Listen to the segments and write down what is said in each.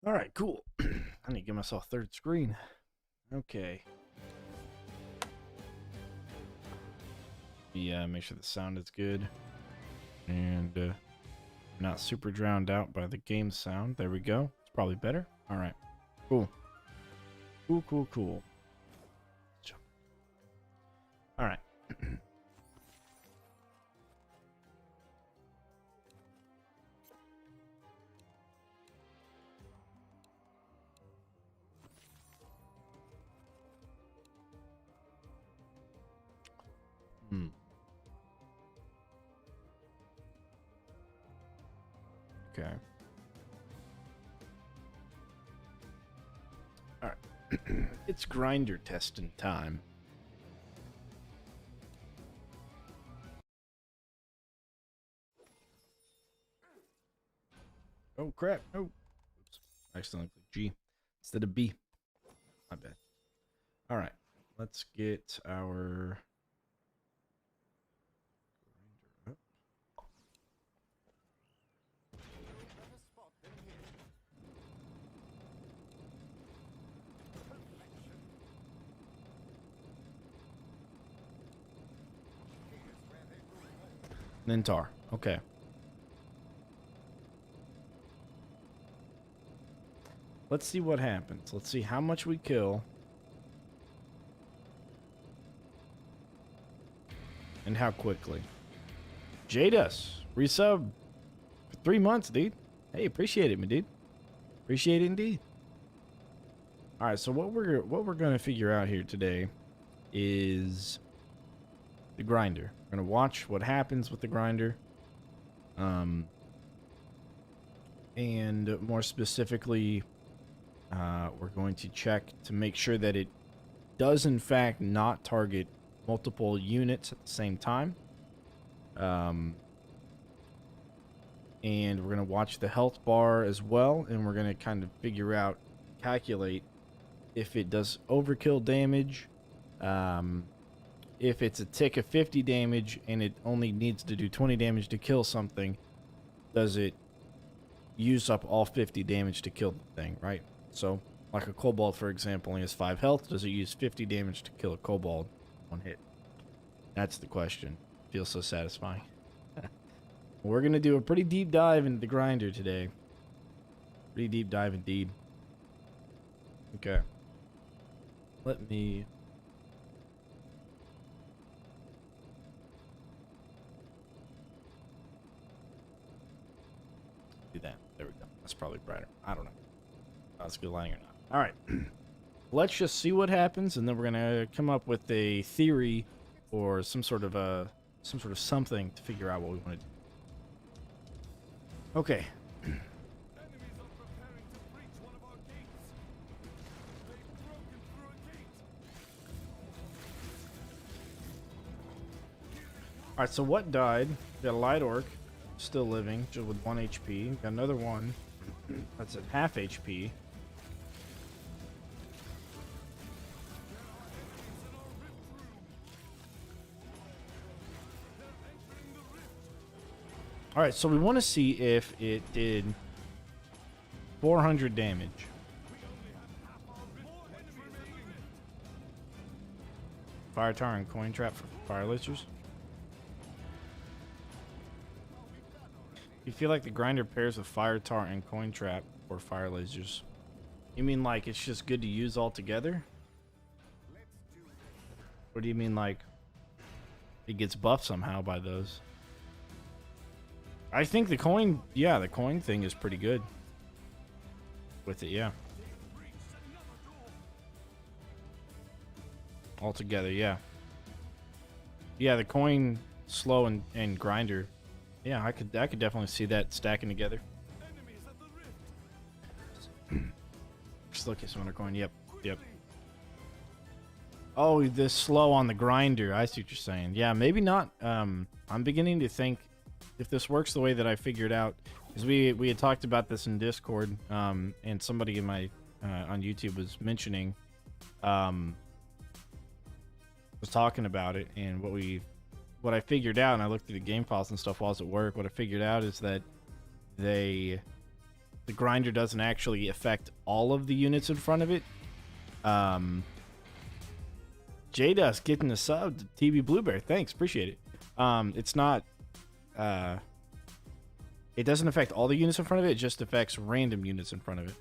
All right, cool. I need to give myself a third screen. Okay. Yeah, make sure the sound is good. And not super drowned out by the game sound. There we go. It's probably better. All right. Cool. Cool, cool, cool. All right. Hmm. Okay. All right. It's grinder testing time. Oh crap! Oh, oops! I accidentally clicked G instead of B. My bad. All right. Let's get our grinder up. Nintar. Okay. Let's see what happens. Let's see how much we kill. And how quickly. Jadus, resub for 3 months, dude. Hey, appreciate it, my dude. Appreciate it indeed. All right, so what we're gonna figure out here today is the grinder. We're gonna watch what happens with the grinder. And more specifically, we're going to check to make sure that it does in fact not target multiple units at the same time. And we're going to watch the health bar as well, and we're going to kind of figure out, calculate if it does overkill damage, if it's a tick of 50 damage and it only needs to do 20 damage to kill something, does it use up all 50 damage to kill the thing, right? So, like a kobold, for example, only has 5 health. Does it use 50 damage to kill a kobold one hit? That's the question. Feels so satisfying. We're going to do a pretty deep dive into the grinder today. Pretty deep dive indeed. Okay. Let me... do that. There we go. That's probably brighter. I don't know. That's good lighting or not. All right. Let's just see what happens, and then we're gonna come up with a theory or some sort of something to figure out what we want to do. Okay. All right. So what died? We got a light orc, still living, just with 1 HP. Got another one. That's at half HP. All right, so we want to see if it did 400 damage. Fire tar and coin trap for fire lasers. You feel like the grinder pairs with fire tar and coin trap or fire lasers? You mean like it's just good to use all together? Or do you mean like it gets buffed somehow by those? I think the coin, yeah, the coin thing is pretty good with it, yeah. Altogether, yeah. Yeah, the coin, slow, and grinder. Yeah, I could definitely see that stacking together. Just look at some other coin. Yep, yep. Oh, this slow on the grinder. I see what you're saying. Yeah, maybe not. I'm beginning to think if this works the way that I figured out, because we had talked about this in Discord, and somebody in my on YouTube was mentioning, was talking about it, and what I figured out, and I looked through the game files and stuff while I was at work. What I figured out is that they the grinder doesn't actually affect all of the units in front of it. J-Dust getting a sub to TV Blueberry. Thanks, appreciate it. It's not. It doesn't affect all the units in front of it. It just affects random units in front of it.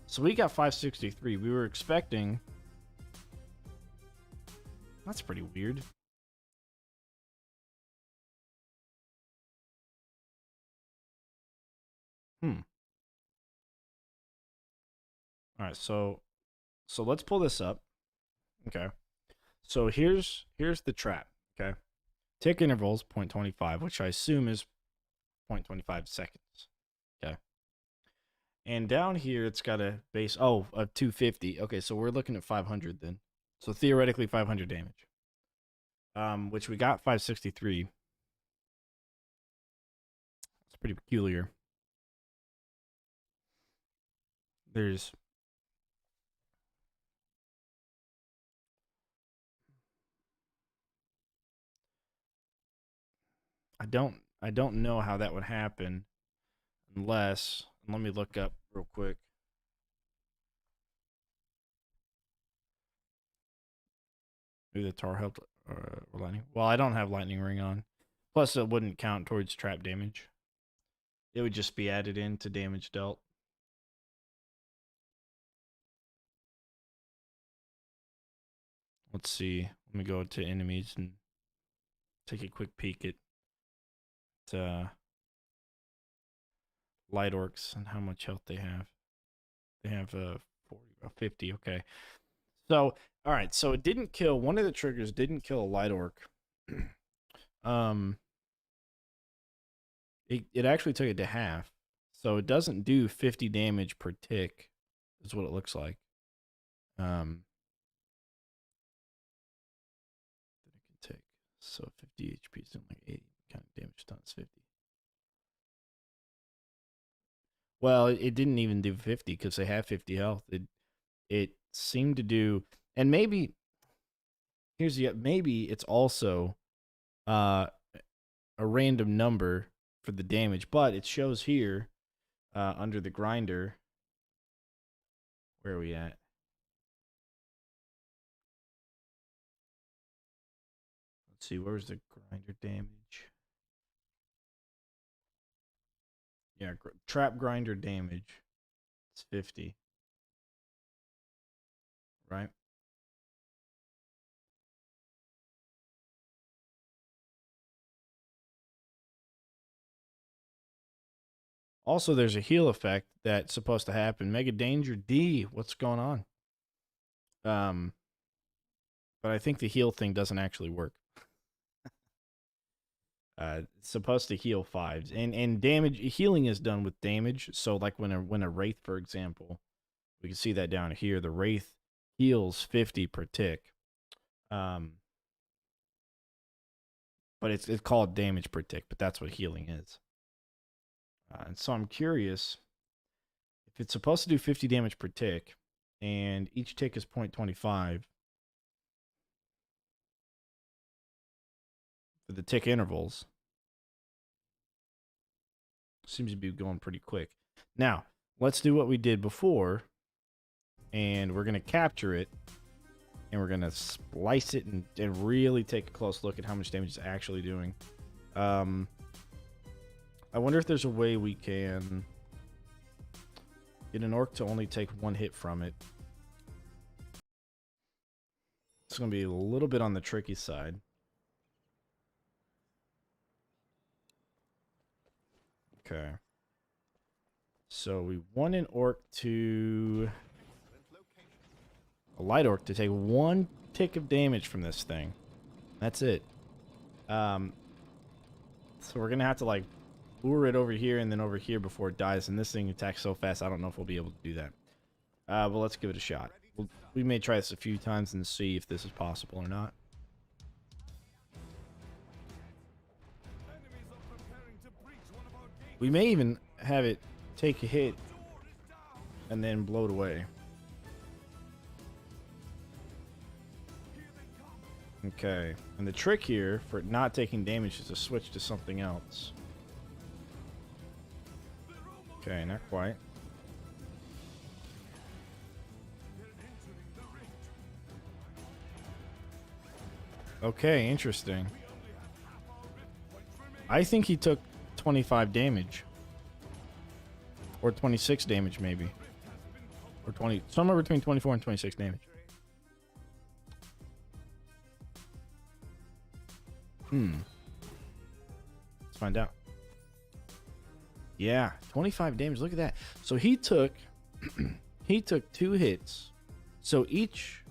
So we got 563. We were expecting. That's pretty weird. All right, so let's pull this up. Okay. So here's the trap, okay? Tick intervals 0.25, which I assume is 0.25 seconds. Okay. And down here it's got a base of 250. Okay, so we're looking at 500 then. So theoretically 500 damage. Which we got 563. It's pretty peculiar. There's I don't know how that would happen unless, let me look up real quick. Maybe the tar helped or lightning. Well, I don't have lightning ring on. Plus it wouldn't count towards trap damage. It would just be added into damage dealt. Let's see. Let me go to enemies and take a quick peek at light orcs and how much health they have. They have 50. Okay. So, all right. So it didn't kill. One of the triggers didn't kill a light orc. It actually took it to half. So it doesn't do 50 damage per tick, is what it looks like. Tick. So 50 HP is doing like 80 kind of damage times 50. Well, it didn't even do 50 because they have 50 health. It seemed to do, and maybe maybe it's also a random number for the damage, but it shows here under the grinder. Where are we at? Let's see, where's the grinder damage? Yeah, trap grinder damage. It's 50. Right? Also, there's a heal effect that's supposed to happen. Mega Danger D, what's going on? But I think the heal thing doesn't actually work. It's supposed to heal 5s, and damage healing is done with damage. So like when a wraith, for example, we can see that down here. The wraith heals 50 per tick. But it's called damage per tick, but that's what healing is. And so I'm curious if it's supposed to do 50 damage per tick, and each tick is 0.25 for the tick intervals. Seems to be going pretty quick. Now, let's do what we did before, and we're going to capture it, and we're going to splice it and really take a close look at how much damage it's actually doing. I wonder if there's a way we can get an orc to only take one hit from it. It's going to be a little bit on the tricky side. Okay. So we want an orc to... a light orc to take one tick of damage from this thing. That's it. So we're going to have to like lure it over here and then over here before it dies. And this thing attacks so fast, I don't know if we'll be able to do that. But let's give it a shot. We may try this a few times and see if this is possible or not. We may even have it take a hit and then blow it away. Okay, and the trick here for not taking damage is to switch to something else. Okay, not quite. Okay, interesting. I think he took 25 damage. Or 26 damage, maybe. Or 20, somewhere between 24 and 26 damage. Let's find out. Yeah, 25 damage. Look at that. So he took he took 2 hits. So each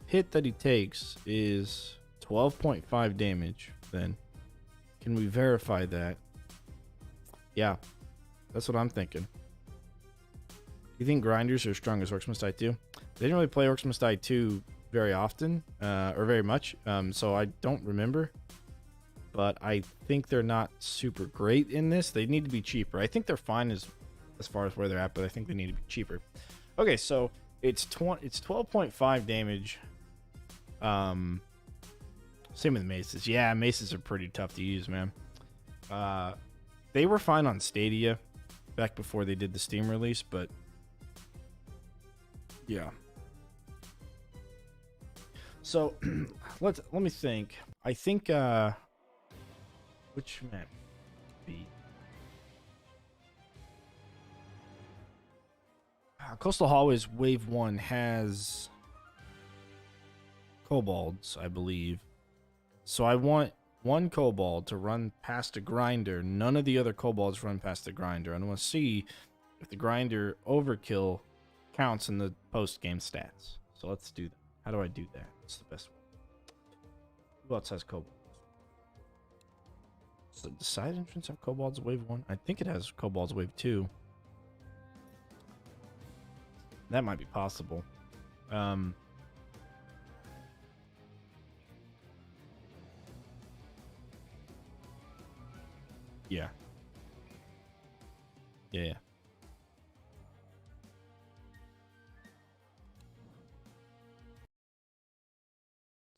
hit that he takes is 12.5 damage. Then can we verify that? Yeah, that's what I'm thinking. You think grinders are as strong as Orcs Must Die 2? They didn't really play Orcs Must Die 2 very often, or very much, so I don't remember. But I think they're not super great in this. They need to be cheaper. I think they're fine as far as where they're at, but I think they need to be cheaper. Okay, so it's 12.5 damage. Same with maces. Yeah, maces are pretty tough to use, man. They were fine on Stadia back before they did the Steam release, but yeah. So let me think. I think which map be? Coastal Hallways Wave 1 has kobolds, I believe. So I want one kobold to run past a grinder. None of the other kobolds run past the grinder. I want to see if the grinder overkill counts in the post-game stats. So let's do that. How do I do that? What's the best one? Who else has kobolds? Does the side entrance have kobolds Wave 1? I think it has kobolds Wave 2. That might be possible. Yeah. Yeah.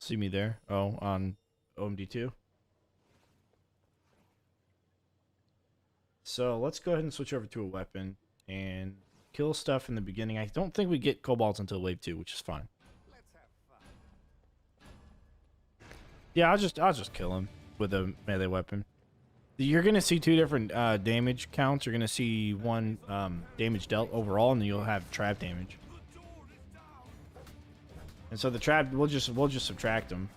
See me there? Oh, on OMD2. So let's go ahead and switch over to a weapon and kill stuff in the beginning. I don't think we get kobolds until Wave 2, which is fine. Yeah, I'll just kill him with a melee weapon. You're gonna see 2 different damage counts. You're gonna see one damage dealt overall, and then you'll have trap damage. And so the trap, we'll just subtract them.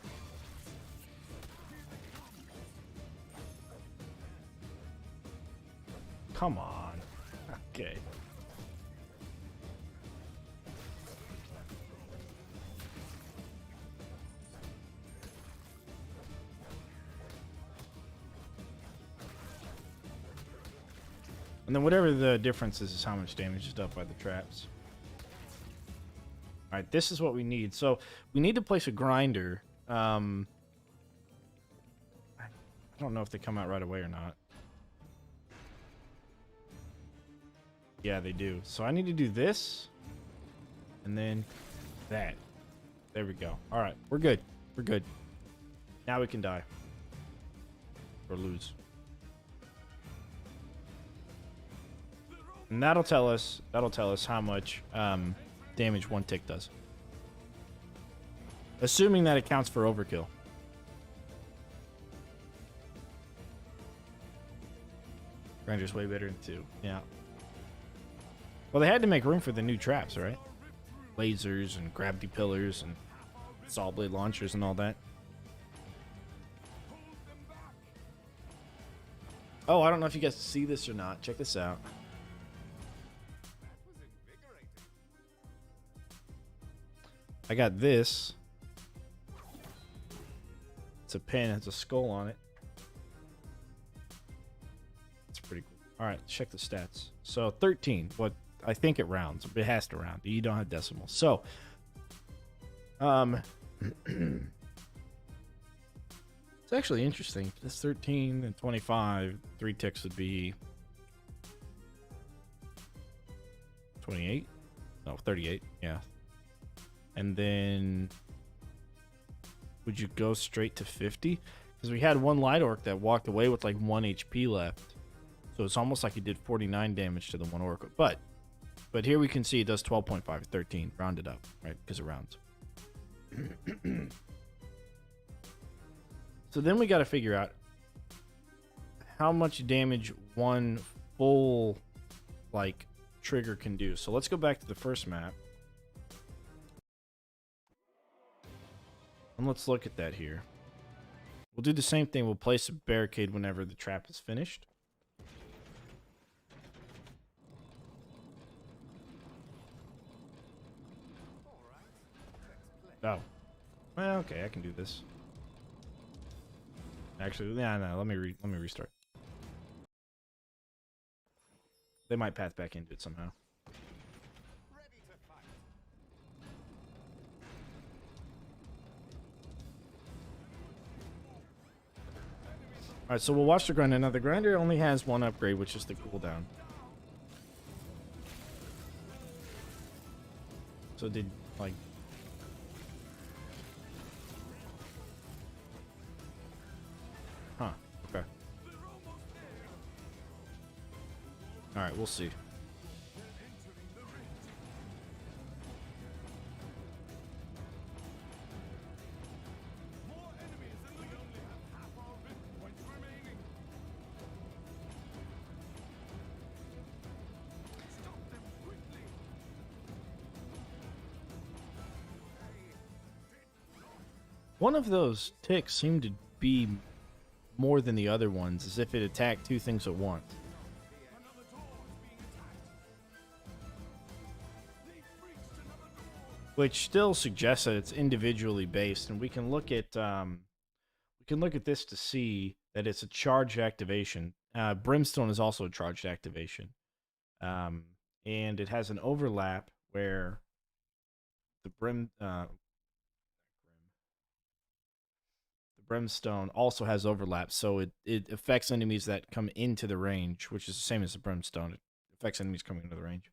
Come on. Okay. And then whatever the difference is how much damage is dealt by the traps. Alright, this is what we need. So we need to place a grinder. I don't know if they come out right away or not. Yeah, they do. So I need to do this. And then that. There we go. Alright, we're good. We're good. Now we can die. Or lose. And that'll tell us how much damage 1 tick does. Assuming that it counts for overkill. Grinder's way better than 2. Yeah. Well, they had to make room for the new traps, right? Lasers and gravity pillars and saw blade launchers and all that. Oh, I don't know if you guys see this or not. Check this out. I got this. It's a pin. It's a skull on it. It's pretty cool. All right, check the stats. So 13. What I think it rounds. It has to round. You don't have decimals. So, it's actually interesting. This 13 and 25. 3 ticks would be 28. No, 38. Yeah. And then would you go straight to 50? Because we had one light orc that walked away with like 1 HP left. So it's almost like he did 49 damage to the one orc. But here we can see it does 12.5, 13, rounded up, right? Because it rounds. So then we got to figure out how much damage one full, like, trigger can do. So let's go back to the first map. And let's look at that here. We'll do the same thing. We'll place a barricade whenever the trap is finished. Oh. Well, okay, I can do this. Actually, no, let me restart. They might path back into it somehow. Alright, so we'll watch the grinder. Now, the grinder only has one upgrade, which is the cooldown. So did, like... Huh, okay. Alright, we'll see. One of those ticks seemed to be more than the other ones, as if it attacked two things at once. Which still suggests that it's individually based, and we can look at this to see that it's a charged activation. Brimstone is also a charged activation, and it has an overlap where the Brimstone also has overlap, so it affects enemies that come into the range, which is the same as the Brimstone. It affects enemies coming into the range.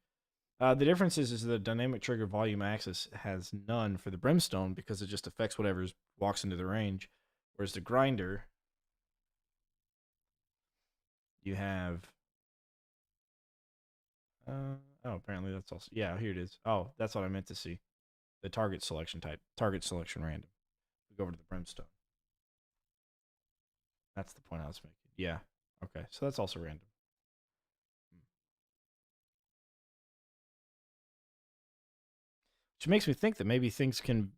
The difference is the dynamic trigger volume axis has none for the Brimstone because it just affects whatever walks into the range, whereas the Grinder, you have... oh, apparently that's also... Yeah, here it is. Oh, that's what I meant to see. The target selection type. Target selection random. We go over to the Brimstone. That's the point I was making. Yeah. Okay. So that's also random. Which makes me think that maybe things can...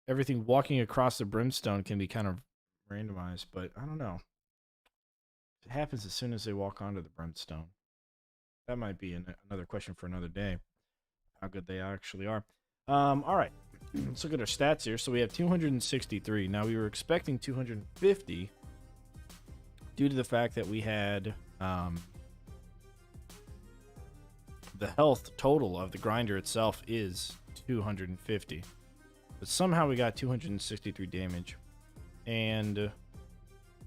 everything walking across the Brimstone can be kind of randomized, but I don't know. It happens as soon as they walk onto the Brimstone. That might be another question for another day. How good they actually are. All right. Let's look at our stats here. So we have 263. Now, we were expecting 250 due to the fact that we had the health total of the grinder itself is 250. But somehow we got 263 damage. And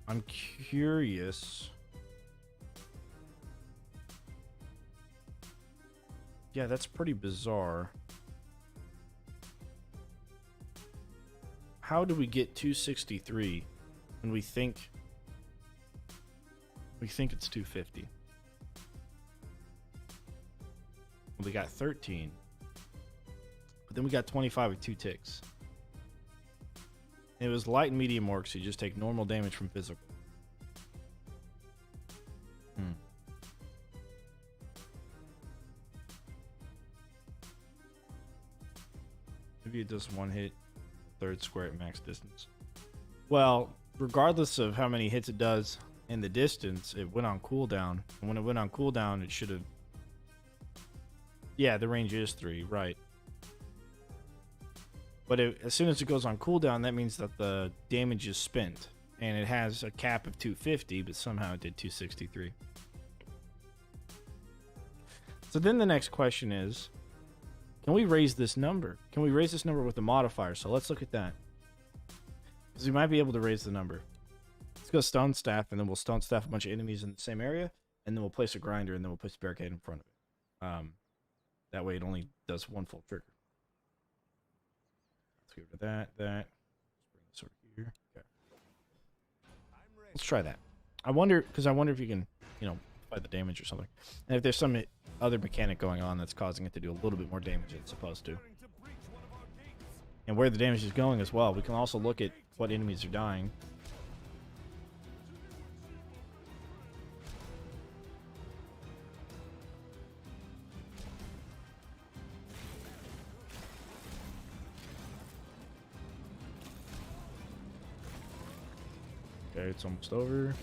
I'm curious. Yeah, that's pretty bizarre. How do we get 263 when we think it's 250? Well, we got 13. But then we got 25 with 2 ticks. It was light and medium orcs, so you just take normal damage from physical. Maybe it does one hit, third square at max distance. Well, regardless of how many hits it does in the distance, it went on cooldown. And when it went on cooldown, it should have... Yeah, the range is 3, right. But as soon as it goes on cooldown, that means that the damage is spent. And it has a cap of 250, but somehow it did 263. So then the next question is, can we raise this number? Can we raise this number with a modifier? So let's look at that. Because we might be able to raise the number. Let's go Stone Staff, and then we'll Stone Staff a bunch of enemies in the same area, and then we'll place a grinder, and then we'll place a barricade in front of it. That way it only does one full trigger. Let's get rid of that, here. Okay. Let's try that. I wonder if you can, apply the damage or something. And if there's some other mechanic going on that's causing it to do a little bit more damage than it's supposed to. And where the damage is going as well. We can also look at what enemies are dying. Okay, it's almost over.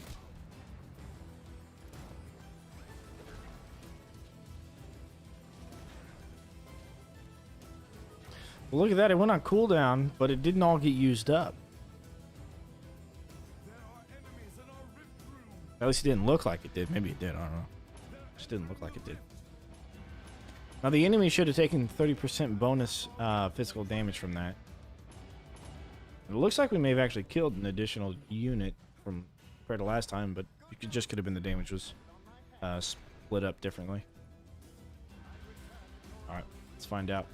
Well, look at that. It went on cooldown, but it didn't all get used up. At least it didn't look like it did. Maybe it did. I don't know. It just didn't look like it did. Now, the enemy should have taken 30% bonus physical damage from that. It looks like we may have actually killed an additional unit from compared to last time, but it just could have been the damage was split up differently. Alright, let's find out.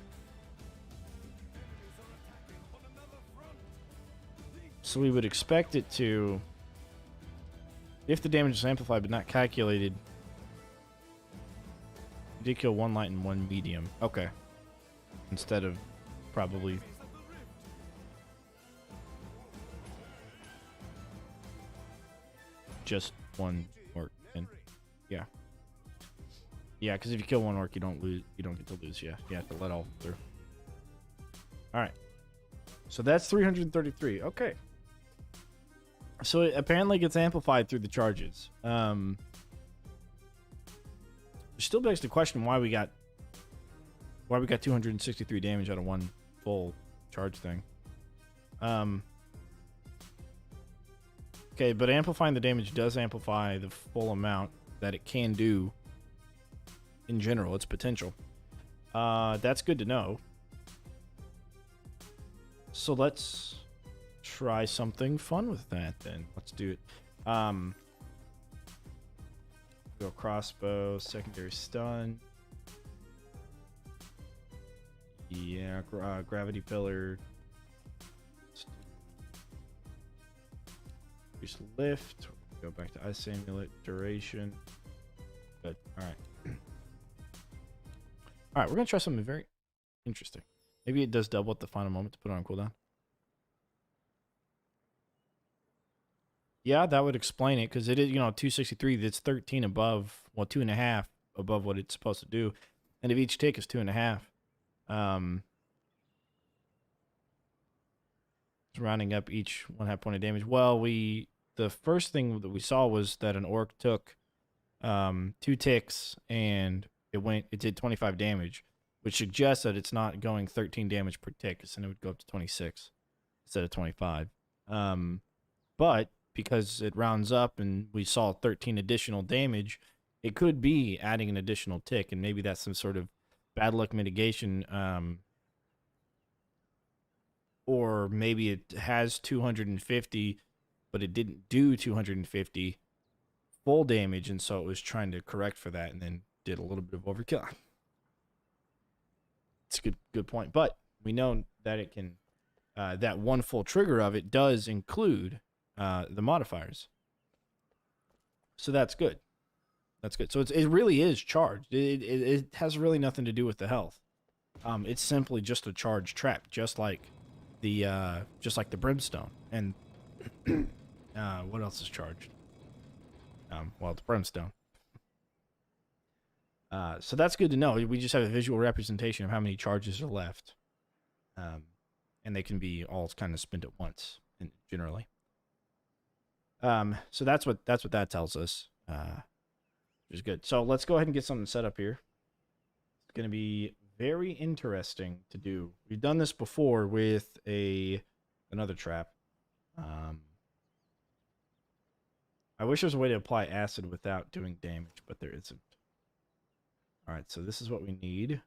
So we would expect it to, if the damage is amplified but not calculated, you did kill 1 light and 1 medium. Okay. Instead of probably just 1 orc. And yeah. Yeah, because if you kill 1 orc, you don't get to lose. Yeah, you have to let all through. Alright. So that's 333. Okay. So it apparently gets amplified through the charges. It still begs the question why we got 263 damage out of 1 full charge thing. Okay, but amplifying the damage does amplify the full amount that it can do in general, its potential. That's good to know. So let's try something fun with that then. Let's do it. Go crossbow, secondary stun. Yeah, gravity pillar. Increase lift. Go back to ice amulet duration. Good. All right. All right, we're gonna try something very interesting. Maybe it does double at the final moment to put it on cooldown. Yeah, that would explain it, because it is, 263. That's 13 above, well, 2.5 above what it's supposed to do, and if each tick is 2.5, it's rounding up each 1/2 point of damage. Well, the first thing that we saw was that an orc took 2 ticks and it did 25 damage, which suggests that it's not going 13 damage per tick, because then it would go up to 26 instead of 25. But because it rounds up and we saw 13 additional damage, it could be adding an additional tick, and maybe that's some sort of bad luck mitigation, or maybe it has 250, but it didn't do 250 full damage, and so it was trying to correct for that and then did a little bit of overkill. It's a good point, but we know that it can, that 1 full trigger of it does include the modifiers, so that's good. That's good. So it really is charged. It has really nothing to do with the health. It's simply just a charge trap, just like the brimstone. And what else is charged? Well, the brimstone. So that's good to know. We just have a visual representation of how many charges are left, and they can be all kind of spent at once, generally. So that's what that tells us, which is good. So let's go ahead and get something set up here. It's going to be very interesting to do. We've done this before with another trap. I wish there was a way to apply acid without doing damage, but there isn't. All right, so this is what we need.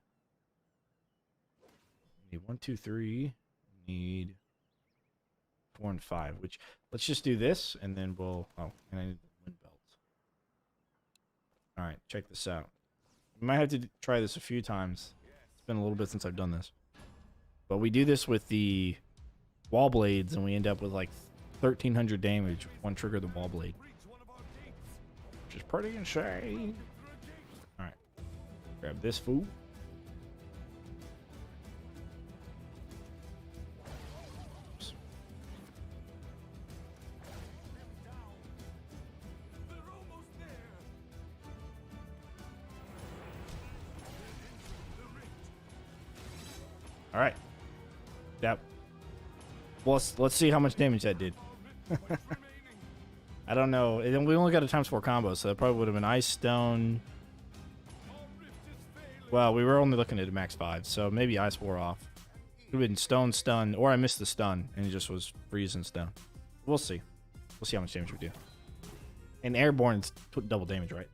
We need 1, 2, 3. We need 4 and 5, which, let's just do this, and then we'll, and I need the wind belt. All right, check this out. We might have to try this a few times. It's been a little bit since I've done this. But we do this with the wall blades, and we end up with like 1,300 damage with one trigger of the wall blade, which is pretty insane. All right, grab this fool. All right. That. Well, let's see how much damage that did. I don't know. We only got a ×4 combo, so that probably would have been ice, stone. Well, we were only looking at a max 5, so maybe ice wore off. It would have been stone, stun, or I missed the stun, and it just was freeze and stone. We'll see. We'll see how much damage we do. And airborne's double damage, right?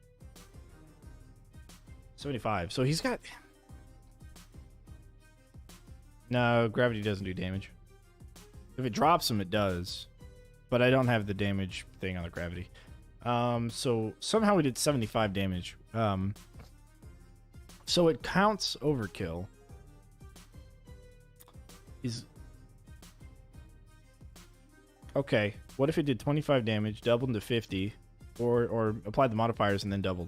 75. So he's got... No, gravity doesn't do damage. If it drops him, it does. But I don't have the damage thing on the gravity. So somehow we did 75 damage. So it counts overkill. Okay, what if it did 25 damage, doubled to 50, or applied the modifiers and then doubled?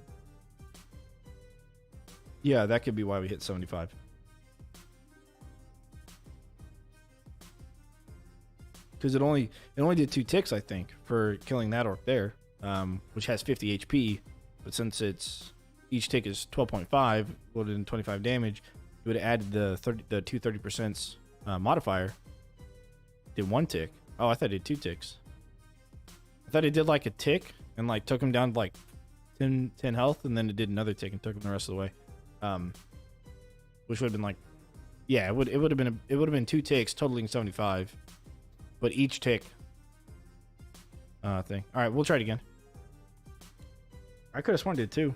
Yeah, that could be why we hit 75. Because it only did 2 ticks, I think, for killing that orc there, which has 50 HP. But since each tick is 12.5, loaded in 25 damage, it would have added the 230% modifier. Did 1 tick. Oh, I thought it did 2 ticks. I thought it did like a tick and like took him down to like 10 health, and then it did another tick and took him the rest of the way. Which would have been like, yeah, it would have been 2 ticks totaling 75. But each tick thing. All right, we'll try it again. I could have sworn it did 2.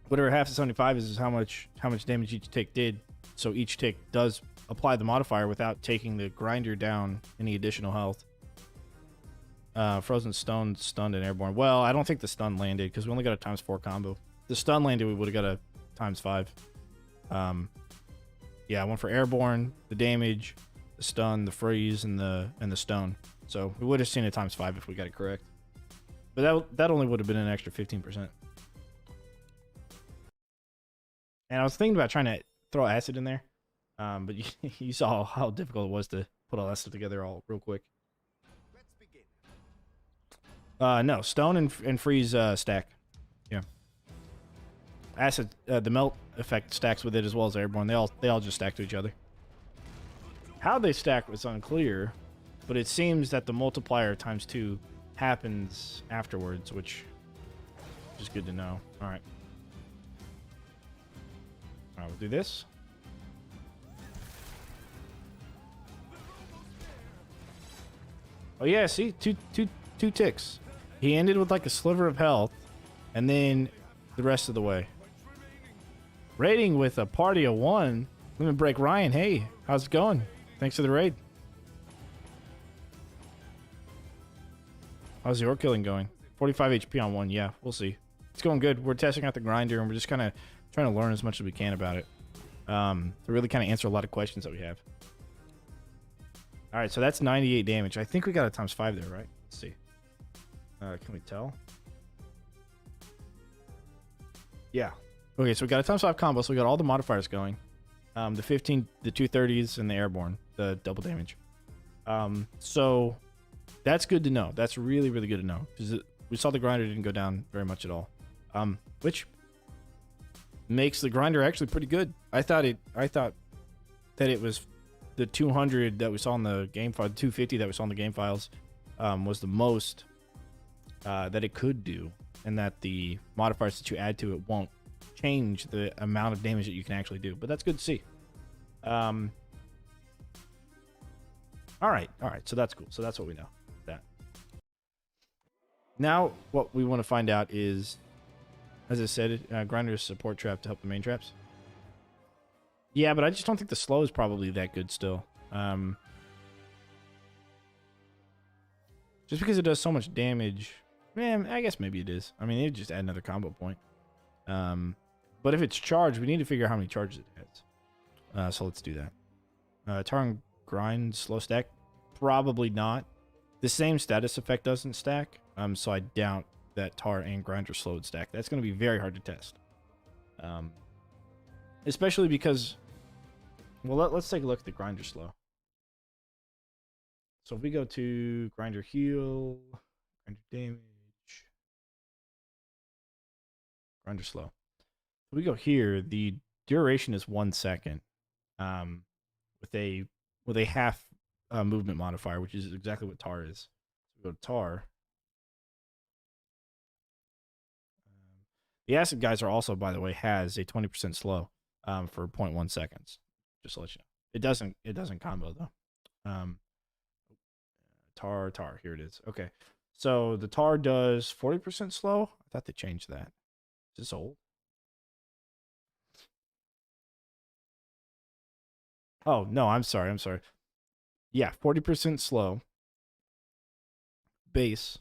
Whatever half of 75 is how much damage each tick did. So each tick does apply the modifier without taking the grinder down any additional health. Frozen stone, stunned, and airborne. Well, I don't think the stun landed because we only got a ×4 combo. The stun landed, we would have got a ×5. Yeah, one for airborne, the damage, the stun, the freeze, and the stone. So we would have seen a ×5 if we got it correct. But that only would have been an extra 15%. And I was thinking about trying to throw acid in there. But you saw how difficult it was to put all that stuff together all real quick. Let's begin. No, stone and freeze stack. Yeah. Acid, the melt effect stacks with it as well as airborne. They all just stack to each other. How they stack was unclear, but it seems that the multiplier ×2 happens afterwards, which is good to know. All right. All right, we'll do this. Oh yeah, see, two ticks. He ended with like a sliver of health, and then the rest of the way. Raiding with a party of 1. Let me break Ryan. Hey, how's it going? Thanks for the raid. How's the orc killing going? 45 HP on 1. Yeah, we'll see. It's going good. We're testing out the grinder, and we're just kind of trying to learn as much as we can about it. To really kind of answer a lot of questions that we have. All right, so that's 98 damage. I think we got a ×5 there, right? Let's see. Can we tell? Yeah. Okay, so we got a ×5 combo, so we got all the modifiers going. The 15, the 230s, and the airborne, the double damage. So that's good to know. That's really, really good to know. Because we saw the grinder didn't go down very much at all. Which makes the grinder actually pretty good. I thought that it was the 200 that we saw in the game file, 250 that we saw in the game files, was the most that it could do, and that the modifiers that you add to it won't change the amount of damage that you can actually do. But that's good to see. All right. So that's cool. So that's what we know. That. Now, what we want to find out is, as I said, Grinder's support trap to help the main traps. Yeah, but I just don't think the slow is probably that good still. Just because it does so much damage, man, I guess maybe it is. I mean, it would just add another combo point. But if it's charged, we need to figure out how many charges it has. So let's do that. grind slow stack? Probably not. The same status effect doesn't stack, so I doubt that tar and grinder slow would stack. That's going to be very hard to test. Especially because, well, let's take a look at the grinder slow. So if we go to grinder heal, grinder damage, grinder slow. If we go here, the duration is 1 second, with a half movement modifier, which is exactly what tar is. So we go to tar. The acid geyser also, by the way, has a 20% slow for 0.1 seconds. Just to let you know. It doesn't combo though. Tar, here it is. Okay. So the tar does 40% slow. I thought they changed that. Is this old? Oh, no, I'm sorry. Yeah, 40% slow base,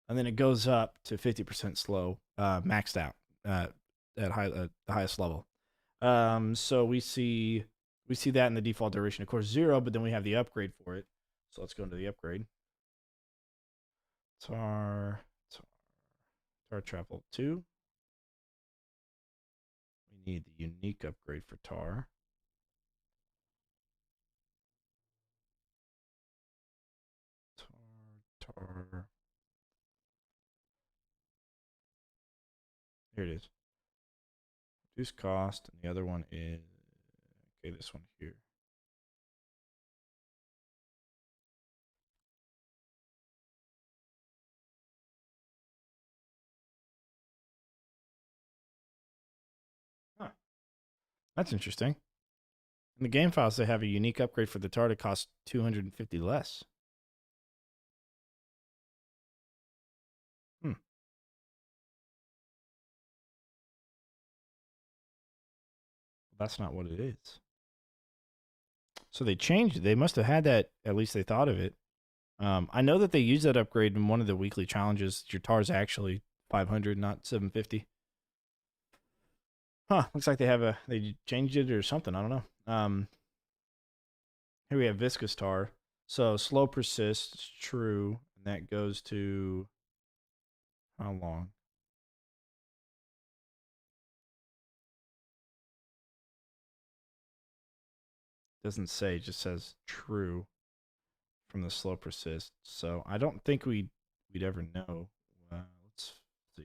and then it goes up to 50% slow, maxed out at the highest level. So we see that in the default duration, of course, 0, but then we have the upgrade for it. So let's go into the upgrade. Tar travel 2. We need the unique upgrade for tar. Tar. Here it is. Reduce cost, and the other one is, okay, this one here. Huh. That's interesting. In the game files, they have a unique upgrade for the tar to cost 250 less. That's not what it is. So they changed it. They must have had that. At least they thought of it. I know that they used that upgrade in one of the weekly challenges. Your tar's actually 500, not 750. Huh. Looks like they changed it or something. I don't know. Here we have viscous tar. So slow persists, true. And that goes to how long? Doesn't say, it just says true from the slow persist. So I don't think we'd ever know. Let's see.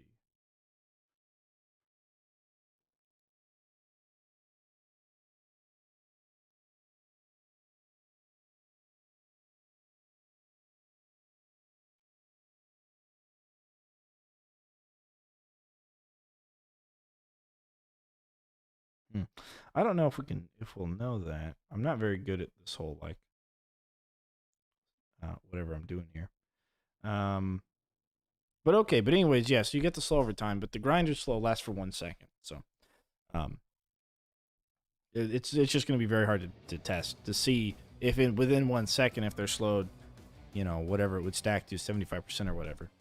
I don't know if we'll know that. I'm not very good at this whole like whatever I'm doing here. But okay. But anyways, yes, you get the slow over time, but the grinder slow lasts for 1 second. So, um, it's just going to be very hard to test to see if within 1 second if they're slowed, whatever it would stack to 75% or whatever.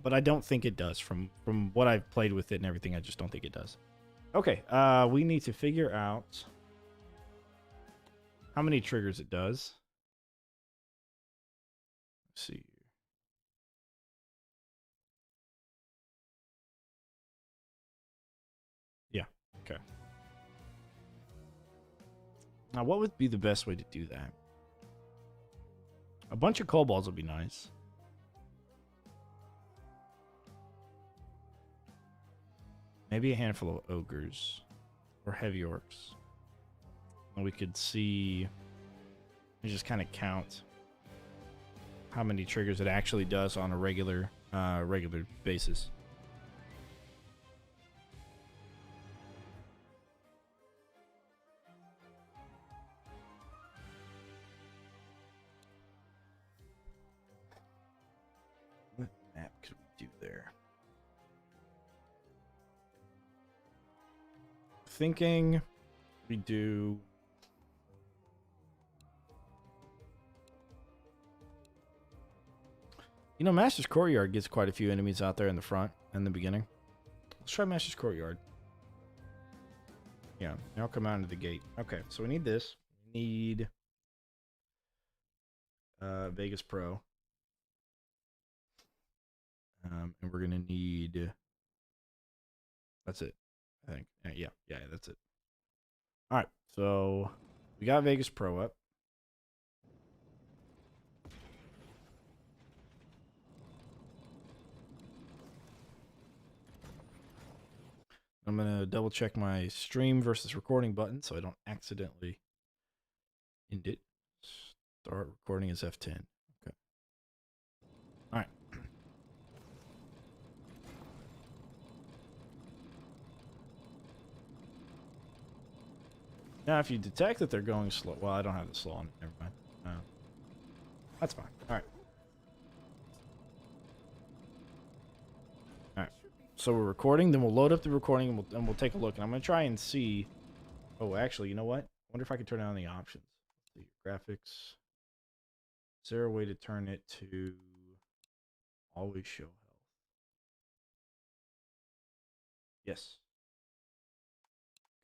But I don't think it does from what I've played with it and everything. I just don't think it does. Okay, we need to figure out how many triggers it does. Let's see. Yeah, okay. Now, what would be the best way to do that? A bunch of kobolds would be nice. Maybe a handful of ogres or heavy orcs. And we could see, we just kind of count how many triggers it actually does on a regular basis. What map could we do there? Thinking we do Master's Courtyard gets quite a few enemies out there in the front in the beginning. Let's try Master's Courtyard. Yeah, they'll come out into the gate. Okay, so we need this. We need Vegas Pro. And we're gonna need. That's it, I think. Yeah, that's it. All right, so we got Vegas Pro up. I'm gonna double check my stream versus recording button so I don't accidentally end it. Start recording is F10. Okay. All right. Now, if you detect that they're going slow, well, I don't have the slow on. Never mind. That's fine. All right. All right. So we're recording. Then we'll load up the recording and we'll take a look. And I'm gonna try and see. Oh, actually, you know what? I wonder if I can turn on the options. Let's see, graphics. Is there a way to turn it to always show health? Yes.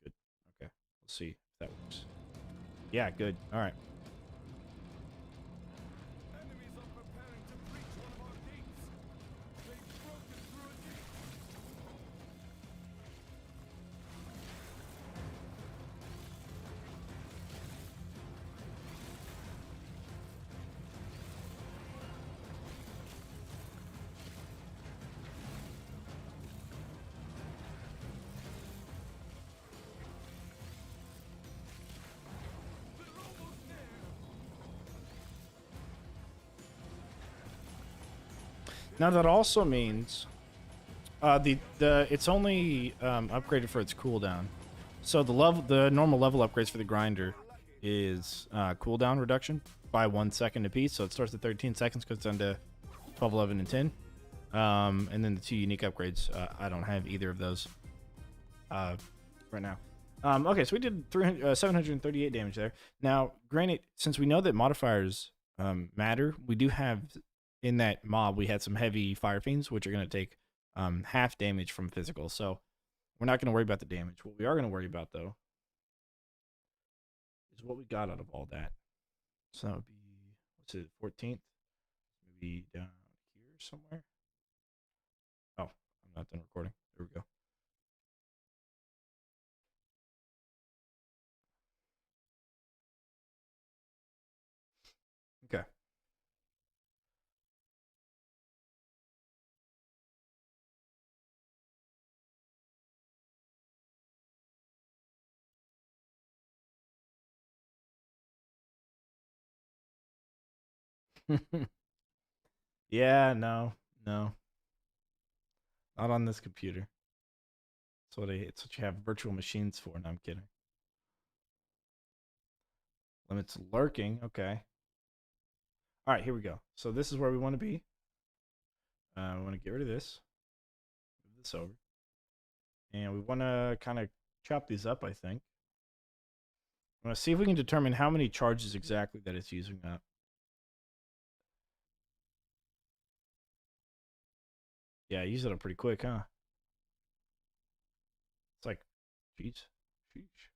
Good. Okay. Let's see if that works. Yeah, good. All right. Now that also means the it's only upgraded for its cooldown. So the normal level upgrades for the grinder is cooldown reduction by 1 second apiece. So it starts at 13 seconds, goes down to 12, 11, and 10. And then the 2 unique upgrades, I don't have either of those right now. Okay, so we did 738 damage there. Now, granted, since we know that modifiers matter, we do have in that mob, we had some heavy fire fiends, which are going to take half damage from physical. So we're not going to worry about the damage. What we are going to worry about, though, is what we got out of all that. So that would be, what's it, 14th? Maybe down here somewhere. Oh, I'm not done recording. There we go. Okay. Yeah, no. Not on this computer. It's what you have virtual machines for. No, I'm kidding. Limits lurking. Okay. All right, here we go. So this is where we want to be. We want to get rid of this. Move this over. And we want to kind of chop these up, I think. I want to see if we can determine how many charges exactly that it's using up. Yeah, use it up pretty quick, huh? It's like, jeez.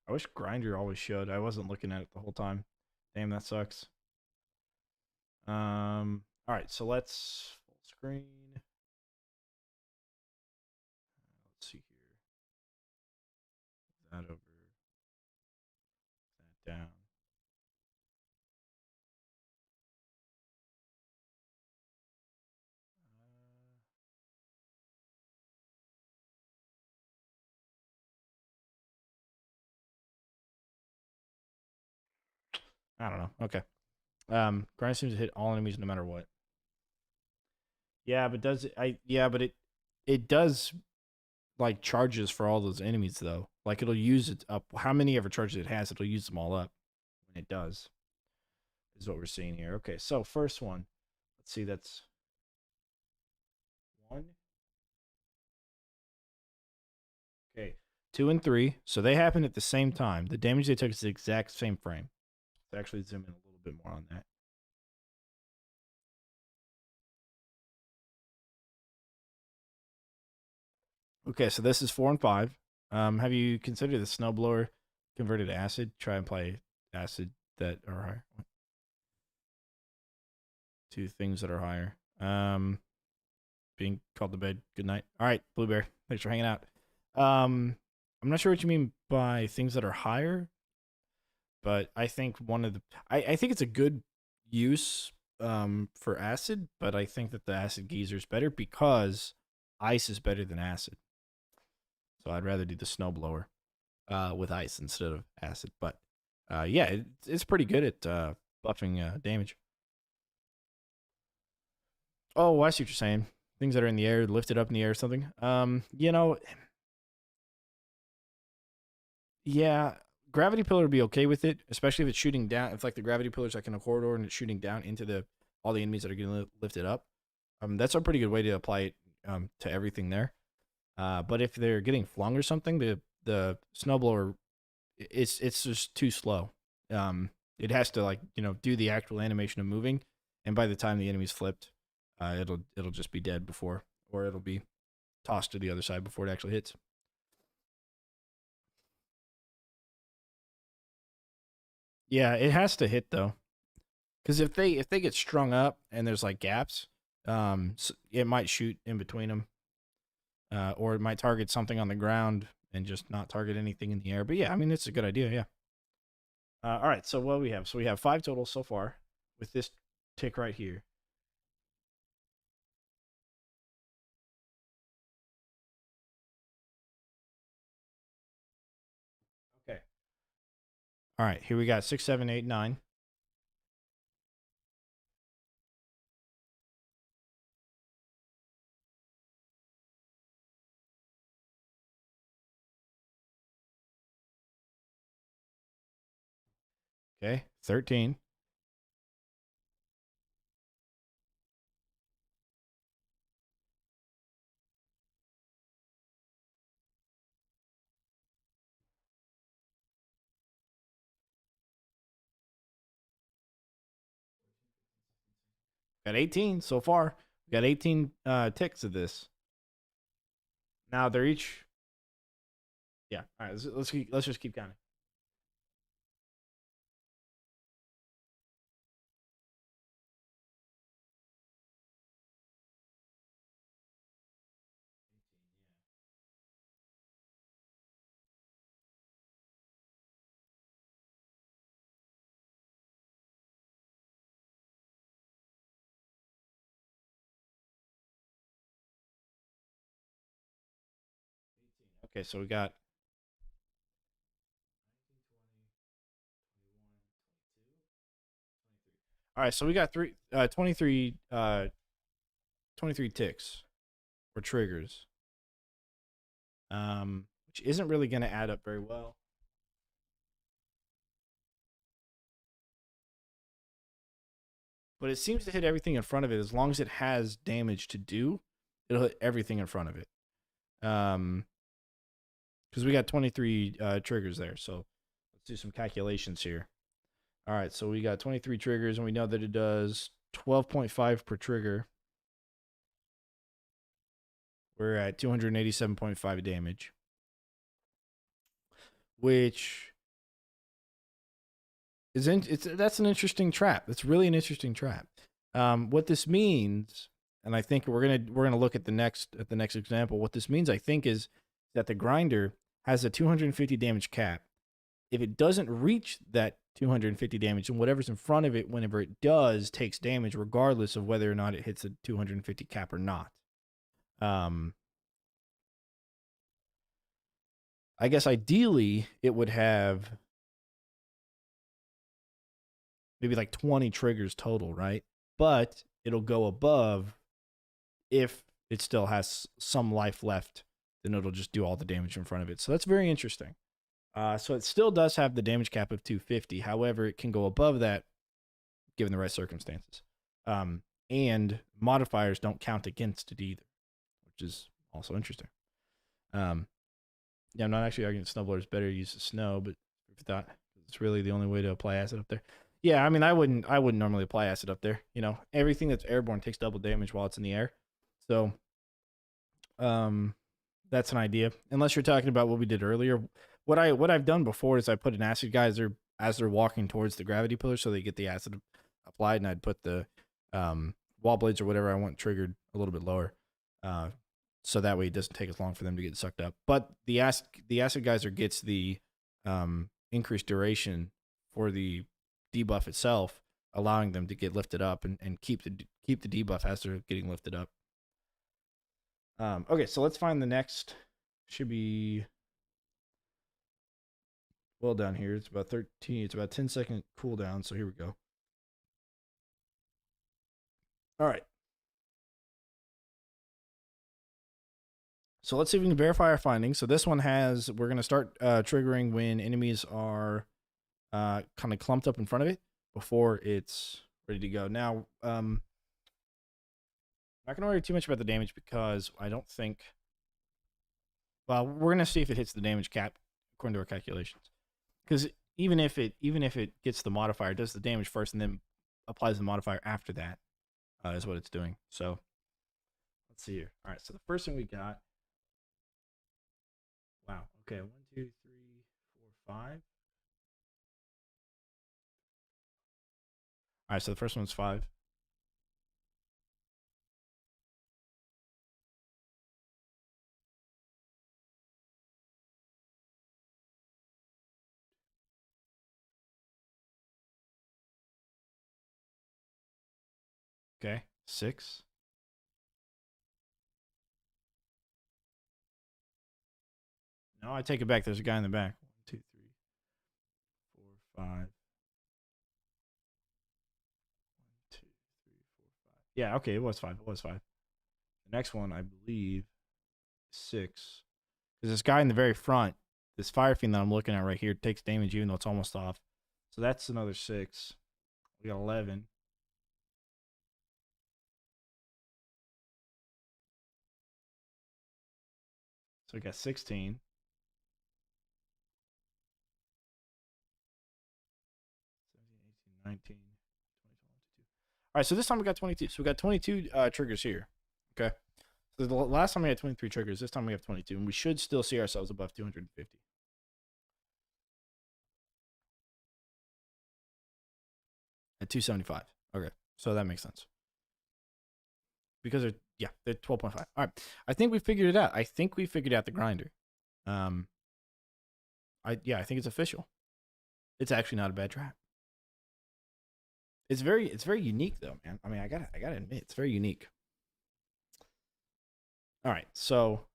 I wish Grinder always showed. I wasn't looking at it the whole time. Damn, that sucks. All right, so let's full screen. Let's see here. That over. That down. I don't know. Okay. Grind seems to hit all enemies no matter what. Yeah, but does it? It does like charges for all those enemies though. Like it'll use it up. How many ever charges it has, it'll use them all up when it does. Is what we're seeing here. Okay, so first one. Let's see. That's 1. Okay, 2 and 3. So they happen at the same time. The damage they took is the exact same frame. Let's actually zoom in a little bit more on that. Okay, so this is 4 and 5. Have you considered the snowblower converted to acid? Try and play acid that or higher. to things that are higher. Being called to bed. Good night. All right, Blue Bear. Thanks for hanging out. I'm not sure what you mean by things that are higher, but I think one of the I think it's a good use for acid, but I think that the acid geyser is better because ice is better than acid. So I'd rather do the snowblower with ice instead of acid. But yeah, it's pretty good at buffing damage. Oh, I see what you're saying. Things that are in the air, lifted up in the air or something. You know, yeah, gravity pillar would be okay with it, especially if it's shooting down. If like the gravity pillar's like in a corridor and it's shooting down into the all the enemies that are getting lifted up. That's a pretty good way to apply it to everything there. But if they're getting flung or something, the snowblower, it's just too slow. It has to like do the actual animation of moving, and by the time the enemy's flipped, it'll just be dead before, or it'll be tossed to the other side before it actually hits. Yeah, it has to hit though, because if they get strung up and there's like gaps, it might shoot in between them, or it might target something on the ground and just not target anything in the air. But yeah, I mean it's a good idea. Yeah. All right. So what we have? So we have 5 total so far with this tick right here. Okay. All right. Here we got 6, 7, 8, 9. Okay. 13. Got 18 so far. We got 18 ticks of this. Now they're each. Yeah. All right. Let's just keep counting. Okay. So we got. All right. So we got 23, 23 ticks or triggers. Which isn't really going to add up very well. But it seems to hit everything in front of it. As long as it has damage to do, it'll hit everything in front of it. Because we got 23 triggers there. So let's do some calculations here. All right, so we got 23 triggers, and we know that it does 12.5 per trigger. We're at 287.5 damage, which is that's an interesting trap. That's really an interesting trap. What this means, and I think we're gonna look at the next example. What this means, I think, is that the grinder has a 250 damage cap. If it doesn't reach that 250 damage, and whatever's in front of it, whenever it does, takes damage, regardless of whether or not it hits a 250 cap or not. I guess ideally it would have maybe like 20 triggers total, right? But it'll go above if it still has some life left, then it'll just do all the damage in front of it. So that's very interesting. So it still does have the damage cap of 250. However, it can go above that given the right circumstances. And modifiers don't count against it either, which is also interesting. Yeah, I'm not actually arguing snowblower is better to use the snow, but if that it's really the only way to apply acid up there. Yeah, I mean, I wouldn't normally apply acid up there. You know, everything that's airborne takes double damage while it's in the air. So, that's an idea. Unless you're talking about what we did earlier. What I've done before is I put an acid geyser as they're walking towards the gravity pillar, so they get the acid applied, and I'd put the wall blades or whatever I want triggered a little bit lower. So that way it doesn't take as long for them to get sucked up. But the acid geyser gets the increased duration for the debuff itself, allowing them to get lifted up and keep the debuff as they're getting lifted up. Okay, so let's find the next. Should be well down here. It's about 13. It's about 10-second cooldown. So here we go. All right. So let's see if we can verify our findings. So this one has, we're going to start triggering when enemies are kind of clumped up in front of it before it's ready to go. Now, I'm not going to worry too much about the damage because I don't think, well, we're going to see if it hits the damage cap according to our calculations. Because even if it gets the modifier, it does the damage first and then applies the modifier after that, is what it's doing. So let's see here. All right, so the first thing we got. Wow. Okay. 1, 2, 3, 4, 5. All right. So the first one's 5. Okay. 6. No, I take it back. There's a guy in the back. 1, 2, 3, 4, 5. 1, 2, 3, 4, 5. Yeah. Okay. It was 5. It was 5. The next one, I believe, 6. Because this guy in the very front, this fire fiend that I'm looking at right here, takes damage even though it's almost off. So that's another 6. We got 11. So we got 16. 17, 18, 19, 20, 22. All right, so this time we got 22. So we got 22 triggers here. Okay. So the last time we had 23 triggers. This time we have 22. And we should still see ourselves above 250. At 275. Okay. So that makes sense. Because they're 12.5. All right. I think we figured it out. I think we figured out the grinder. I think it's official. It's actually not a bad trap. It's very unique though, man. I mean, I gotta admit, it's very unique. All right, so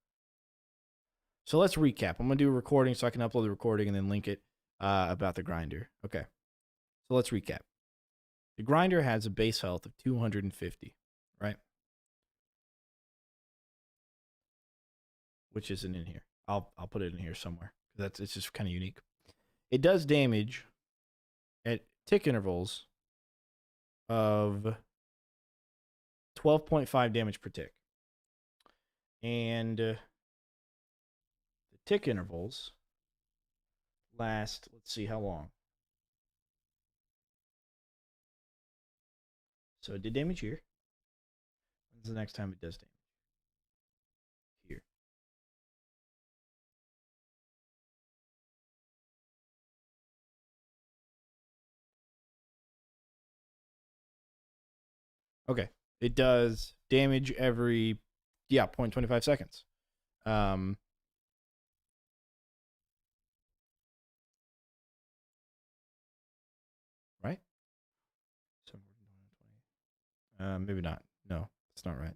let's recap. I'm gonna do a recording so I can upload the recording and then link it about the grinder. Okay, so let's recap. The grinder has a base health of 250, right? Which isn't in here. I'll put it in here somewhere. It's just kind of unique. It does damage at tick intervals of 12.5 damage per tick. And the tick intervals last, let's see how long. So it did damage here. When's the next time it does damage? Here. Okay. It does damage every 0.25 seconds. Right? Maybe not. No, it's not right.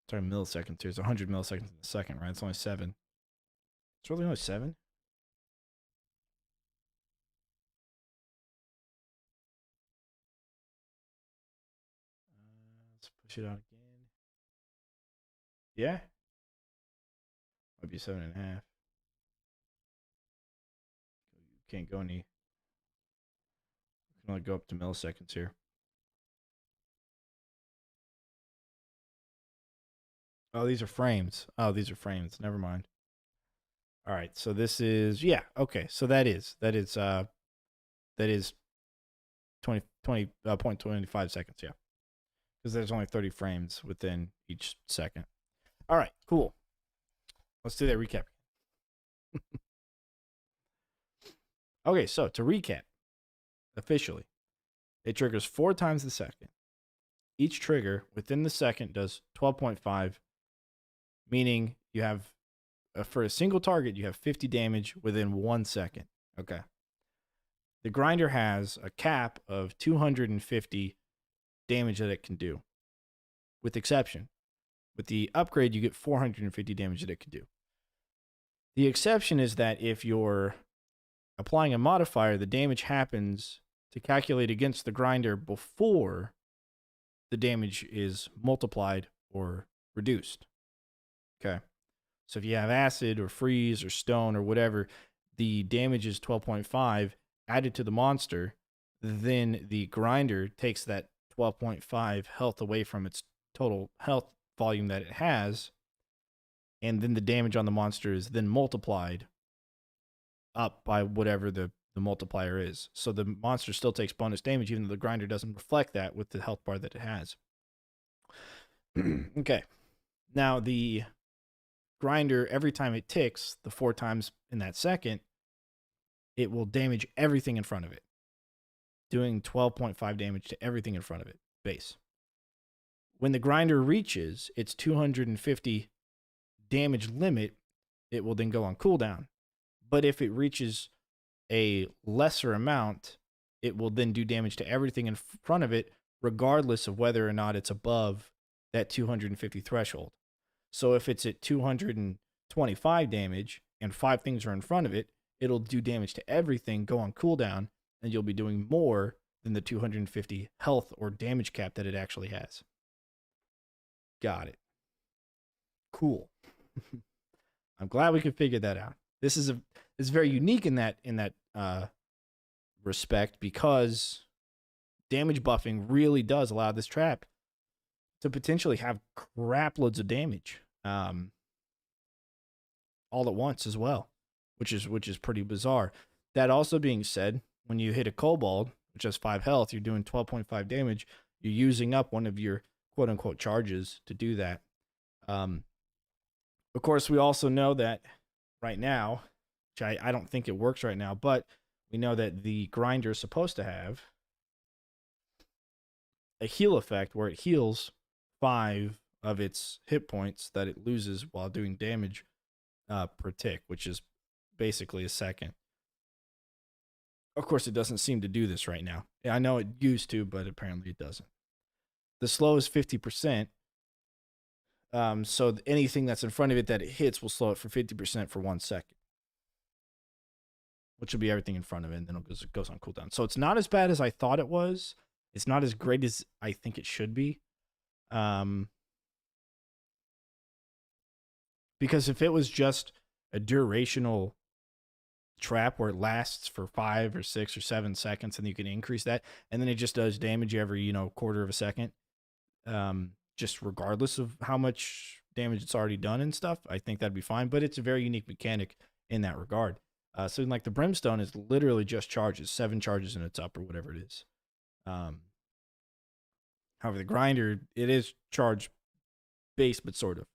Sorry, milliseconds here. It's 100 milliseconds in a second, right? It's only 7. It's really only 7? Let's push it out again. Yeah? Might be 7.5. Can't go any. You can only go up to milliseconds here. Oh, these are frames. Oh, these are frames. Never mind. All right, so this is okay. So that is 20.25 seconds, yeah. Because there's only 30 frames within each second. All right, cool. Let's do that recap. Okay, so to recap, officially. It triggers 4 times the second. Each trigger within the second does 12.5, meaning you have, for a single target, you have 50 damage within 1 second. Okay. The grinder has a cap of 250 damage that it can do, with exception. With the upgrade, you get 450 damage that it can do. The exception is that if you're applying a modifier, the damage happens to calculate against the grinder before the damage is multiplied or reduced. Okay. So if you have acid or freeze or stone or whatever, the damage is 12.5 added to the monster, then the grinder takes that 12.5 health away from its total health volume that it has, and then the damage on the monster is then multiplied up by whatever the multiplier is. So the monster still takes bonus damage, even though the grinder doesn't reflect that with the health bar that it has. Okay. Now, the grinder, every time it ticks, the 4 times in that second, it will damage everything in front of it, doing 12.5 damage to everything in front of it, base. When the grinder reaches its 250 damage limit, it will then go on cooldown. But if it reaches a lesser amount, it will then do damage to everything in front of it, regardless of whether or not it's above that 250 threshold. So if it's at 225 damage and 5 things are in front of it, it'll do damage to everything, go on cooldown, and you'll be doing more than the 250 health or damage cap that it actually has. Got it. Cool. I'm glad we could figure that out. This is very unique in that respect, because damage buffing really does allow this trap to potentially have crap loads of damage all at once as well, which is pretty bizarre. That also being said, when you hit a kobold, which has 5 health, you're doing 12.5 damage. You're using up one of your quote unquote charges to do that. Of course, we also know that right now, which I don't think it works right now, but we know that the grinder is supposed to have a heal effect where it heals 5 of its hit points that it loses while doing damage per tick, which is basically a second. Of course, it doesn't seem to do this right now. I know it used to, but apparently it doesn't. The slow is 50%. So anything that's in front of it that it hits will slow it for 50% for 1 second, which will be everything in front of it, and then it goes on cooldown. So it's not as bad as I thought it was. It's not as great as I think it should be. Because if it was just a durational trap where it lasts for 5 or 6 or 7 seconds, and you can increase that, and then it just does damage every quarter of a second, just regardless of how much damage it's already done and stuff, I think that'd be fine. But it's a very unique mechanic in that regard. So like the brimstone is literally just charges, 7 charges and it's up, or whatever it is. However, the grinder, it is charge based, but sort of.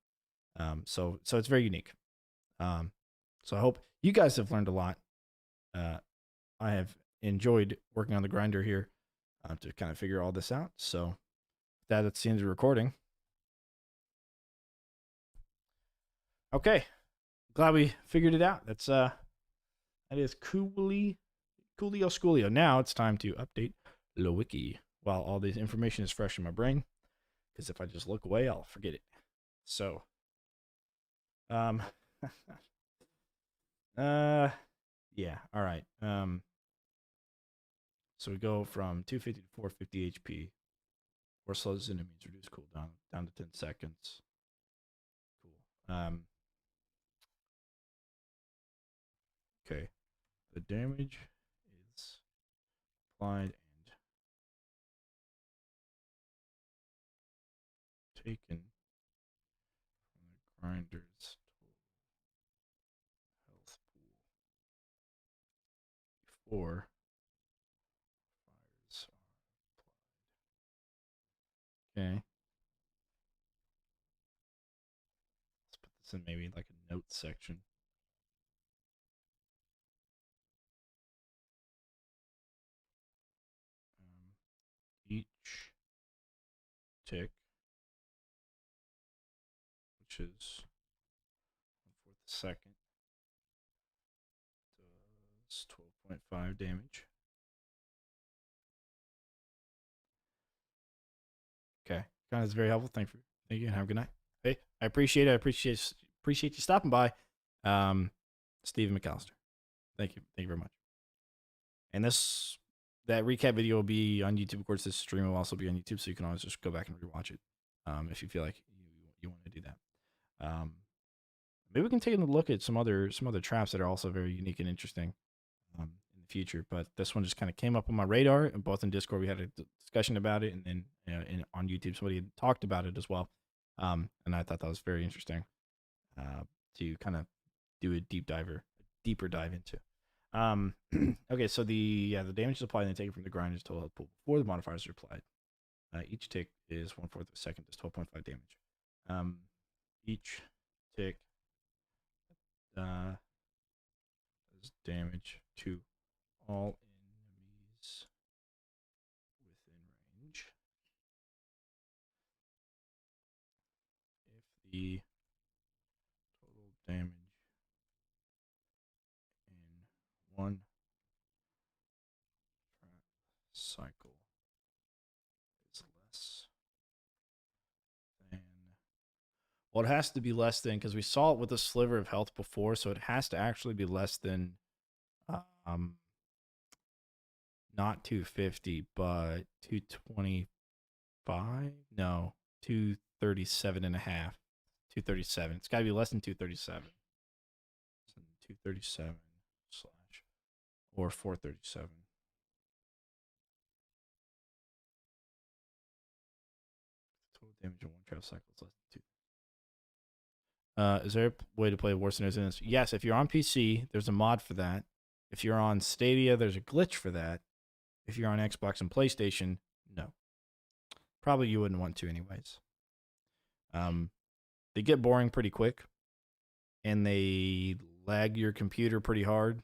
So it's very unique. So I hope you guys have learned a lot. I have enjoyed working on the grinder here to kind of figure all this out. So that's the end of the recording. Okay, glad we figured it out. That is coolio schoolio. Now it's time to update the wiki while all this information is fresh in my brain, because if I just look away, I'll forget it. So, yeah, all right. So we go from 250 to 450 HP. Or slows enemies, reduce cooldown down to 10 seconds. Cool. Okay. The damage is applied and taken from the grinder's total health pool before fires are applied. Okay. Let's put this in maybe like a note section. each tick, which is 1/4 a second, does 12.5 damage. Okay, that's very helpful. Thank you. And have a good night. Hey, I appreciate it. I appreciate you stopping by. Stephen McAllister. Thank you very much. And that recap video will be on YouTube. Of course, this stream will also be on YouTube, so you can always just go back and rewatch it if you feel like you want to do that. Maybe we can take a look at some other traps that are also very unique and interesting in the future. But this one just kind of came up on my radar, and both in Discord we had a discussion about it, and then on YouTube somebody had talked about it as well. And I thought that was very interesting to kind of do a deeper dive into. Okay, so the damage is applied and taken from the grinder's total health pool before the modifiers are applied. Each tick is 1/4 of a second, does 12.5 damage. Each tick does damage to all enemies within range. If the total damage in one cycle is less than, well, it has to be less than, because we saw it with a sliver of health before, so it has to actually be less than not 250 but 225. No, 237 and a half. 237. It's got to be less than 237. 237 slash or 437. Total damage in one trap cycle is less than 2. Is there a way to play War Sinners in this? Yes, if you're on PC, there's a mod for that. If you're on Stadia, there's a glitch for that. If you're on Xbox and PlayStation, no. Probably you wouldn't want to anyways. They get boring pretty quick, and they lag your computer pretty hard.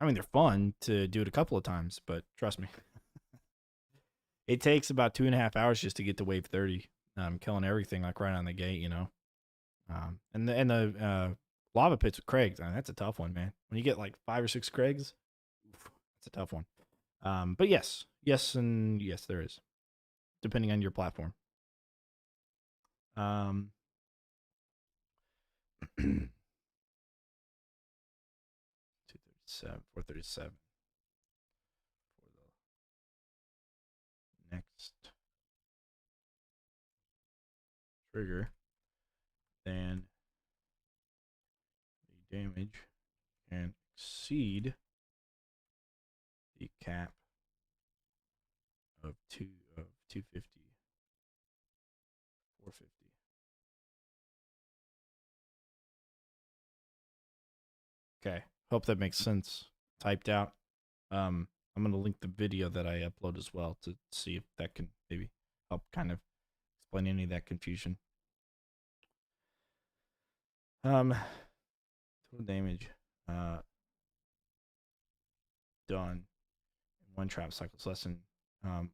I mean, they're fun to do it a couple of times, but trust me. It takes about 2.5 hours just to get to wave 30. Killing everything like right on the gate, you know. And the lava pits with Craigs, I mean, that's a tough one, man. When you get like 5 or 6 Craigs, that's a tough one. But yes, there is, depending on your platform. 237, 437 for the next trigger. Then the damage can exceed the cap of 250, 450. Okay, hope that makes sense. Typed out. I'm gonna link the video that I upload as well to see if that can maybe help kind of explain any of that confusion. Total damage done in one trap cycle is less than meaning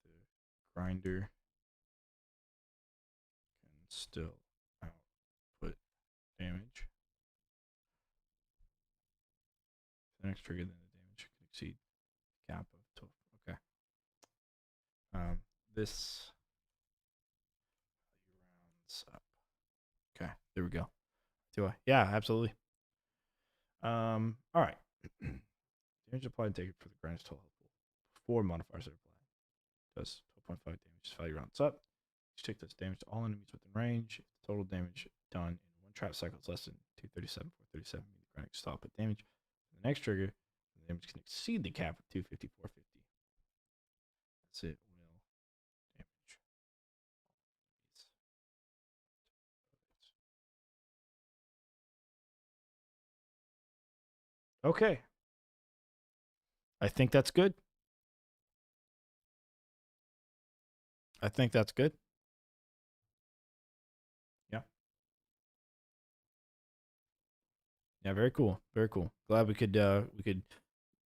the grinder can still output damage. The next trigger, then the damage can exceed the cap of 12. Okay. This rounds up. Okay, there we go. Do I? Yeah, absolutely. All right. Damage applied and taken for the grinder's total health pool before modifiers are applied. Does 12.5 damage. Value rounds up. You take this damage to all enemies within range. If the total damage done in one trap cycle is less than 237, 437, the grinder can stop at damage. The next trigger, the damage can exceed the cap of 250, 450. That's it. Will damage. Okay. I think that's good. I think that's good. Yeah. Yeah, very cool. Very cool. Glad we could do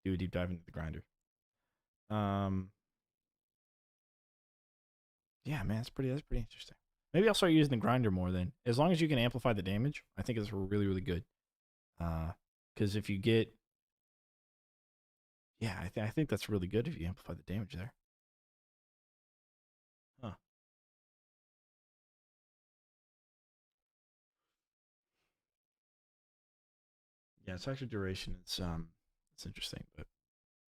a deep dive into the grinder. Um, yeah, man, that's pretty interesting. Maybe I'll start using the grinder more then. As long as you can amplify the damage, I think it's really, really good. Because if you get, yeah, I think that's really good if you amplify the damage there. Huh. Yeah, it's actually duration. It's interesting, but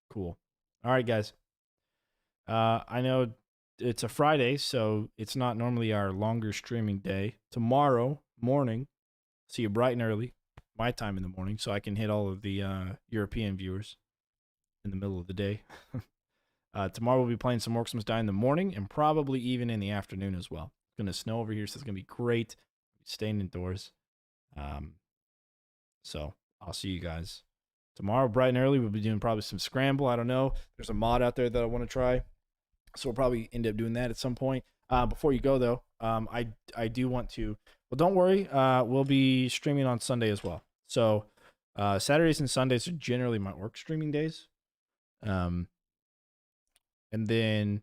cool. All right, guys. I know it's a Friday, so it's not normally our longer streaming day. Tomorrow morning, see you bright and early, my time in the morning, so I can hit all of the European viewers in the middle of the day. Tomorrow we'll be playing some Orcs Must Die in the morning and probably even in the afternoon as well. It's gonna snow over here, so it's gonna be great. Staying indoors. Um, so I'll see you guys tomorrow bright and early. We'll be doing probably some scramble. I don't know. There's a mod out there that I want to try, so we'll probably end up doing that at some point. Before you go though, I do want to. Well, don't worry. We'll be streaming on Sunday as well. So Saturdays and Sundays are generally my work streaming days. Um, and then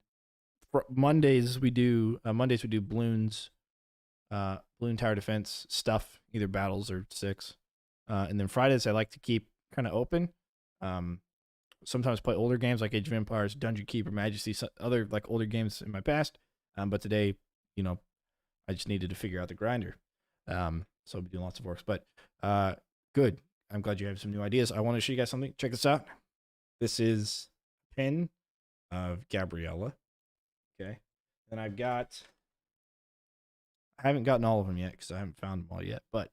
Mondays we do balloons, balloon tower defense stuff, either battles or six. And then Fridays I like to keep kind of open. Sometimes play older games like Age of Empires, Dungeon Keeper, Majesty, other like older games in my past. But today, you know, I just needed to figure out the grinder. So I'll be doing lots of works. But good. I'm glad you have some new ideas. I want to show you guys something. Check this out. This is a pen of Gabriella. Okay. And I haven't gotten all of them yet because I haven't found them all yet. But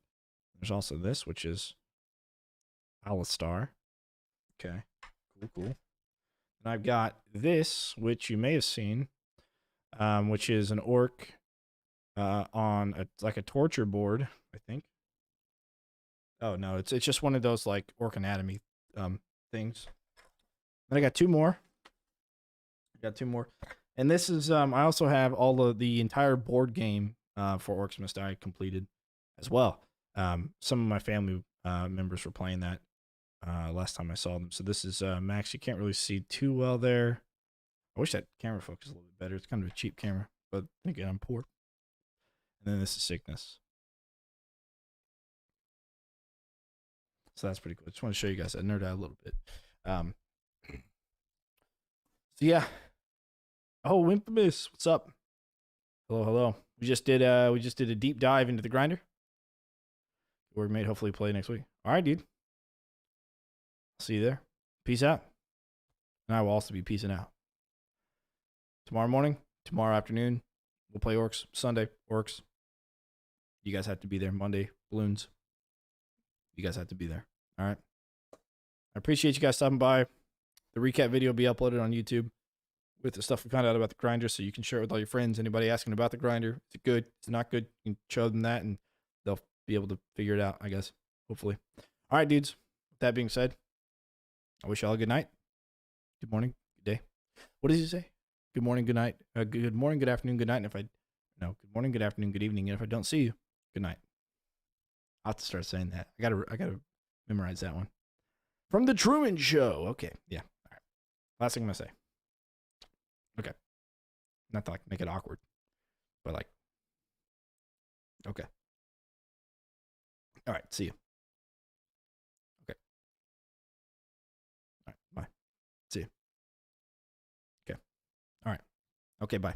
there's also this, which is Alistar. Okay. Cool. And I've got this, which you may have seen, which is an orc on like a torture board, I think. Oh no, it's just one of those like orc anatomy things. And I got two more. And this is I also have all of the entire board game for Orcs Must Die completed as well. Some of my family members were playing that last time I saw them. So this is Max. You can't really see too well there. I wish that camera focused a little bit better. It's kind of a cheap camera, but again, I'm poor. And then this is Sickness. So that's pretty cool. I just want to show you guys that nerd out a little bit. So yeah. Oh, Infamous, what's up? Hello. We just did a deep dive into the grinder. We're made hopefully play next week. All right, dude. See you there. Peace out. And I will also be peacing out. Tomorrow morning, tomorrow afternoon, we'll play Orcs. Sunday, Orcs. You guys have to be there. Monday, balloons. You guys have to be there. All right. I appreciate you guys stopping by. The recap video will be uploaded on YouTube with the stuff we found out about the grinder, so you can share it with all your friends. Anybody asking about the grinder, is it good? Is it not good? You can show them that, and they'll be able to figure it out, I guess. Hopefully. All right, dudes. With that being said, I wish y'all a good night, good morning, good day. What does he say? Good morning, good night. Good morning, good afternoon, good night. And if I, no, good morning, good afternoon, good evening. And if I don't see you, good night. I'll have to start saying that. I gotta memorize that one. From the Truman Show. Okay, yeah. All right. Last thing I'm gonna say. Okay. Not to like make it awkward, but like, okay. All right. See you. Okay. All right. Bye. See you. Okay. All right. Okay. Bye.